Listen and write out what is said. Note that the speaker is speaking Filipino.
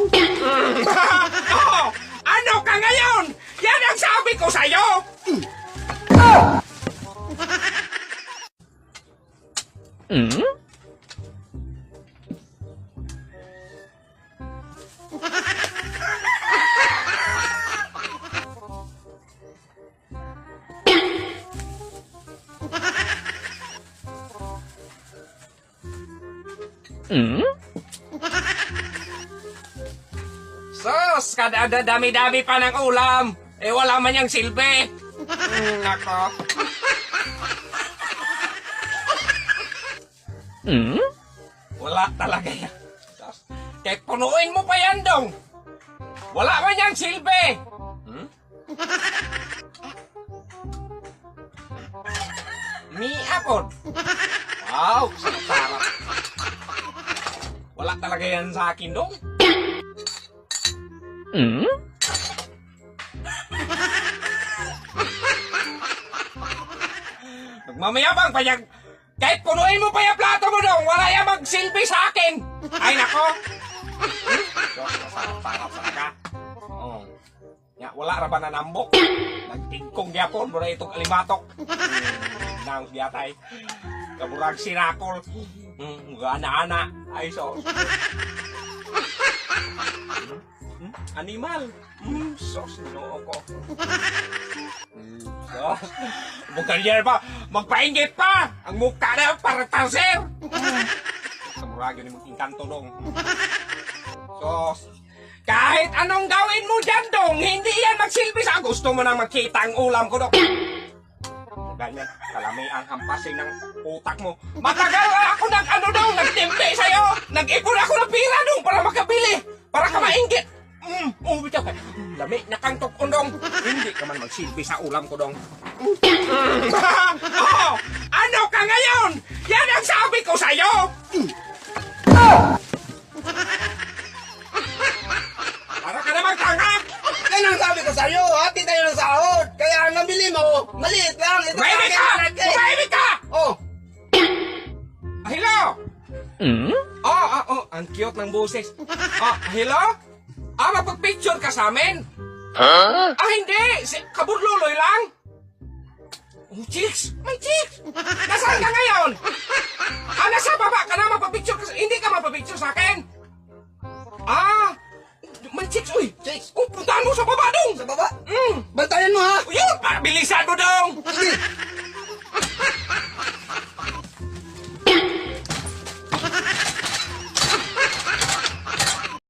Oh, ano ka ngayon? Yan ang sabi ko sa'yo! Sus, kada dami-dami pa ng ulam. Eh, wala man yung silbi. Nako. Wala talaga yan. Sus, kahit punuin mo pa yan, dong. Wala man yung silbi. Miapon. Wow, sarap. Wala talaga yan sa akin, dong. Nagmamayabang pa yan. Kahit punuin mo pa yung plato mo dong, wala yan magsilbi sa akin. Ay, nako. Sarap ka. Oh. Ya, wala ra ba na nambok? Nagtingkong gyapon mo na itong alimatok. Nang biyatay. Kaburag sinakol. Gana-ana. Ay, so. Animal. Sos, noo ko. Sos. Bukan yan pa. Magpaingit pa. Ang mukha na para tanser. Kaburag yun yung inkanto dong. Sos. Kahit anong gawin mo dyan dong, hindi yan magsilbi sa gusto mo nang makita ang ulam ko dong. Ganyan, kalami ang hampasin ng utak mo. Matagal ako nagtimpe sa'yo. Nag-ipon ako ng pira dong para makabili. Para ka maingit. Bitaw ka. Lami, nakangtok ko dong. Hindi ka man magsilbi sa ulam ko dong. Oh, ano ka ngayon? Yan ang sabi ko sa'yo. Para ka na magtangak. Yan ang sabi ko sa'yo, hati tayo ng sahod. Kaya ang nabili mo, maliit lang. Ito Mahimik ka! Mahimik ka! Oh, Hello? Oh, ang cute ng boses. Hello? Mapag-picture ka sa amin? Hindi. Kabudluloy lang. Oh, chicks. May chicks. Nasaan ka ngayon? Nasa baba ka na mapag-picture ka. Hindi ka mapag-picture sa akin. May chicks. Uy, chicks. puntahan mo sa baba dong. Sa baba. Bantayan mo ha. Yun, bilisan mo dong. Sige.